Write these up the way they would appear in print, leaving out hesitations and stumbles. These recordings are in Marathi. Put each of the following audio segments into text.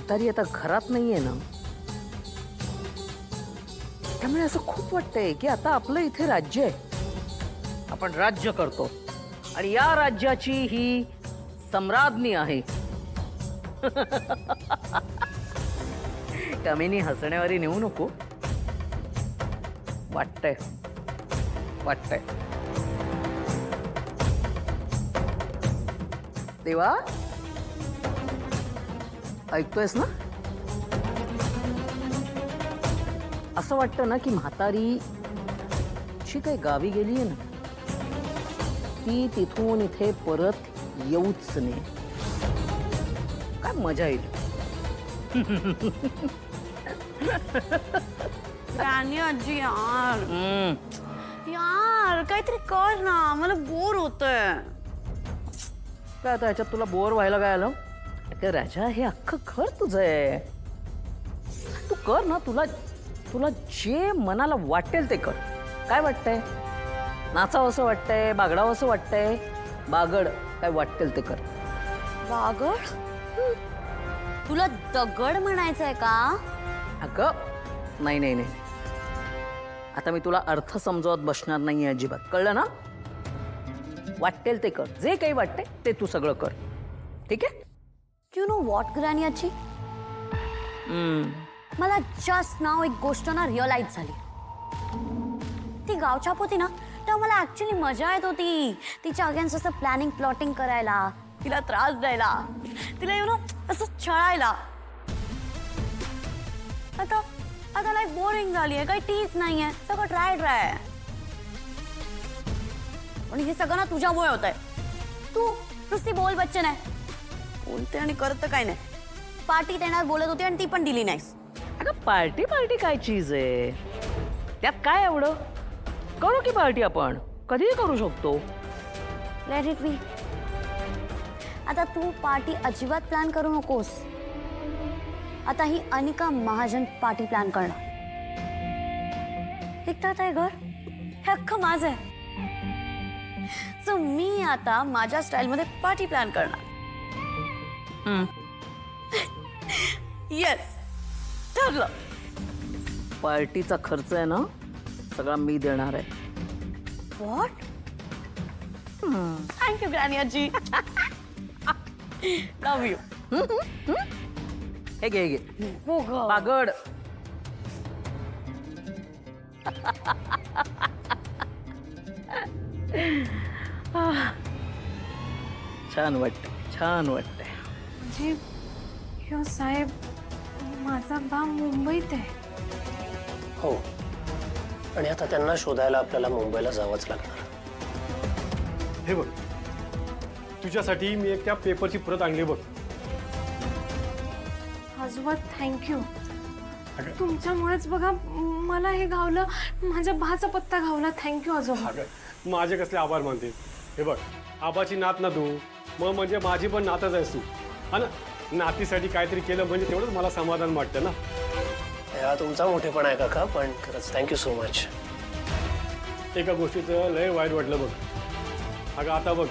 म्हातारी आता घरात नाहीये ना, त्यामुळे असं खूप वाटतंय की आता आपलं इथे राज्य आहे, आपण राज्य करतो आणि या राज्याची ही सम्राज्ञी आहे. कामिनी, हसण्यावारी नेऊ नको. वाटतंय वाटतंय. देवा, ऐकतोयस ना? असं वाटतं ना की म्हातारी जी काही गावी गेली आहे ना, ती तिथून इथे परत येऊच नाही. काय मजा येईल. राणी आजी यार, यार काहीतरी कर ना, मला बोर होतंय. काय आता ह्याच्यात तुला बोर व्हायला काय आलं? अगं राजा, हे अख्खं घर तुझं आहे. तू कर ना. तुला तुला जे मनाला वाटेल ते कर. काय वाटतंय? नाचावं असं वाटतंय, बागडावं असं वाटतंय? बागड, काय वाटेल ते कर. बागड? तुला दगड म्हणायचंय का? अगं नाही नाही नाही, आता मी तुला अर्थ समजवत बसणार नाही अजिबात, कळलं ना? वाटेल ते कर, जे काही वाटतंय ते तू सगळं कर, ठीक आहे? यू नो व्हॉट राणी आजी, मला जस्ट नाव एक गोष्ट ना रिअलाइज झाली. ती गावछाप होती ना, तेव्हा मला ऍक्च्युली मजा येत होती तिच्या अगेन्स्ट असं प्लॅनिंग प्लॉटिंग करायला, तिला त्रास द्यायला, तिला यु नो असं छळायला. आता आता लाईफ बोरिंग झाली आहे, काही टीच नाहीये, सगळं ड्राय ड्राय. पण हे सगळं ना तुझ्यामुळे होत आहे. तू नुसती बोल बच्चे नाही, बोलते आणि करत काय नाही. पार्टी देणार बोलत होती आणि ती पण दिली नाहीस. अगं पार्टी पार्टी काय चीज आहे? त्यात काय एवढं? करू की पार्टी, आपण कधीही करू शकतो. Let it be. आता तू पार्टी अजिबात प्लॅन करू नकोस. आता ही अनिका महाजन पार्टी प्लॅन करणार. ऐकतात आहे घर, हे अख्खं माझं आहे. सो मी आता माझ्या स्टाईल मध्ये पार्टी प्लॅन करणार. येस, ठरलं. पार्टीचा खर्च आहे ना, सगळा मी देणार आहे. व्हॉट? थँक्यू ग्रॅनी आजी. लव यू. हे घे घे. हो ग. बागड. छान वाटत, छान वाटत. म्हणजे ह्यो साहेब माझा बा मुंबईत आहे. हो, आणि आता त्यांना शोधायला आपल्याला मुंबईला जावंच लागणार. हे बघ, तुझ्यासाठी मी एक त्या पेपरची प्रत आणली बघ. आजोबा थँक्यू. तुमच्यामुळेच बघा मला हे गावलं, माझ्या भाचा पत्ता गावला. थँक्यू आजोबा. माझे कसले आभार मानते. हे बघ, आबाची नात ना तू, मग म्हणजे माझी पण नातच आहेस तू, हा ना? नातीसाठी काहीतरी केलं म्हणजे तेवढंच मला समाधान वाटतं ना. हा तुमचा मोठेपणा आहे काका, पण खरंच थँक्यू सो मच. एका गोष्टीचं लय वाईट वाटलं बघ. अगं आता बघ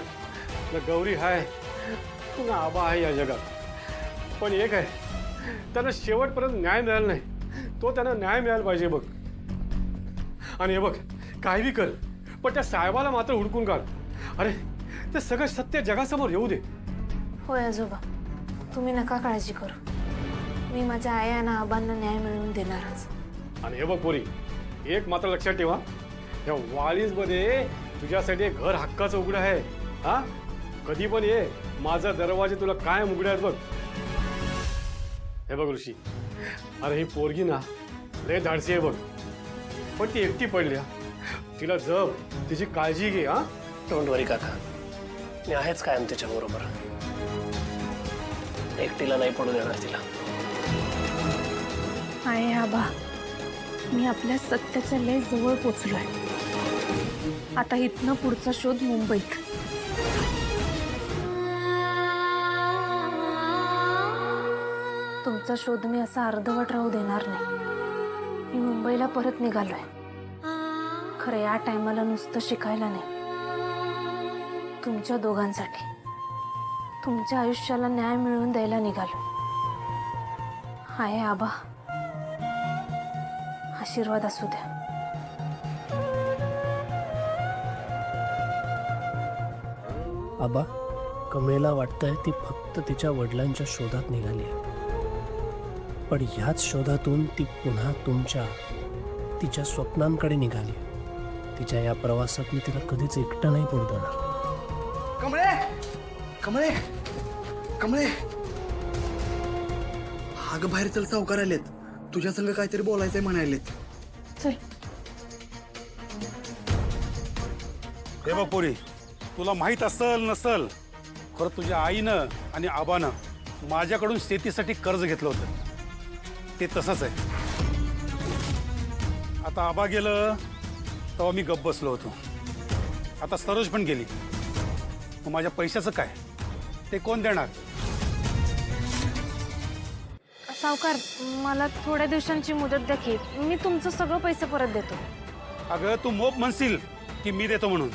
ना, गौरी आहे ना आबा आहे या जगात, पण एक आहे, त्यांना शेवटपर्यंत न्याय मिळाला नाही. तो त्यांना न्याय मिळायला पाहिजे बघ. आणि हे बघ, काही बी कर, पण त्या साहेबाला मात्र हुडकून काढ. अरे ते सगळं सत्य जगासमोर येऊ दे. होय आजोबा, तुम्ही नका काळजी करू. मी माझ्या आया आणि आबांना न्याय मिळवून देणारच. आणि हे बघ पोरी, एक मात्र लक्षात ठेवा, या वालीजमध्ये तुझ्यासाठी एक घर हक्काचं उघडं आहे. हा, कधी पण ये, माझा दरवाजे तुला कायम उघडे आहेत बघ. हे बघ ऋषी, अरे ही पोरगी ना लय धाडसी आहे बघ, पण ती एकटी पडली. तिला जप, तिची काळजी घे. हा, डोंट वरी काका, मी आहेच कायम तिच्याबरोबर. एकटीला नाही पडू देणार तिला. आहे आबा, मी आपल्या सत्याच्या लय जवळ पोचलोय. आता इथनं पुढचा शोध मुंबईत. तुमचा शोध मी असा अर्धवट राहू देणार नाही. मी मुंबईला परत निघालोय. खरं या टायमाला नुसतं शिकायला नाही, तुमच्या दोघांसाठी, तुमच्या आयुष्याला न्याय मिळवून द्यायला निघालो. हाय आबा, आशीर्वाद असू द्या. आबा, कमळेला वाटतंय ती फक्त तिच्या वडिलांच्या शोधात निघाली आहे. पण ह्याच शोधातून ती पुन्हा तिच्या स्वप्नांकडे निघाली. तिच्या या प्रवासात मी तिला कधीच एकटं नाही पडू देणार. कमळे कमळे कमळे, अगं बाहेर चल, सावकार आलेत. तुझ्या संग काहीतरी बोलायचंय म्हणालेत. चल. हे बघ पोरी, तुला माहित असल नसल, खरं तुझ्या आईनं आणि आबानं माझ्याकडून शेतीसाठी कर्ज घेतलं होतं. ते तसंच आहे. आता आबा गेलं तेव्हा मी गप्प बसलो होतो. आता सरोज पण गेली, मग माझ्या पैशाचं काय, ते कोण देणार? सावकार, मला थोड्या दिवसांची मुदत द्या की मी तुमचं सगळं पैसे परत देतो. अगं तू मोप म्हणशील की मी देतो म्हणून,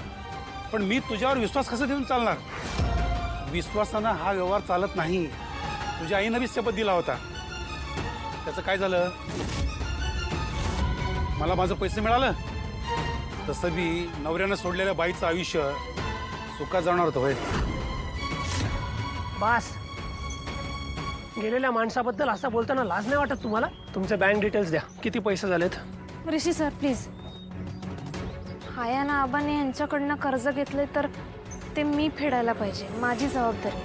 पण मी तुझ्यावर विश्वास कसा देऊन चालणार? विश्वासानं हा व्यवहार चालत नाही. तुझ्या आईनं बी शपथ दिला होता. त्याचं काय झालं? मला माझं पैसे मिळालं, तसं बी नवऱ्यानं सोडलेल्या बाईचं आयुष्य सुखात जाणार होतं. होय, बास, गेलेल्या माणसाबद्दल असं बोलताना लाज नाही वाटत तुम्हाला? तुमचे बँक डिटेल्स द्या. किती पैसे झालेत? ऋषी सर प्लीज, हाया ना आबाने यांच्याकडनं कर्ज घेतले तर ते मी फेडायला पाहिजे. माझी जबाबदारी.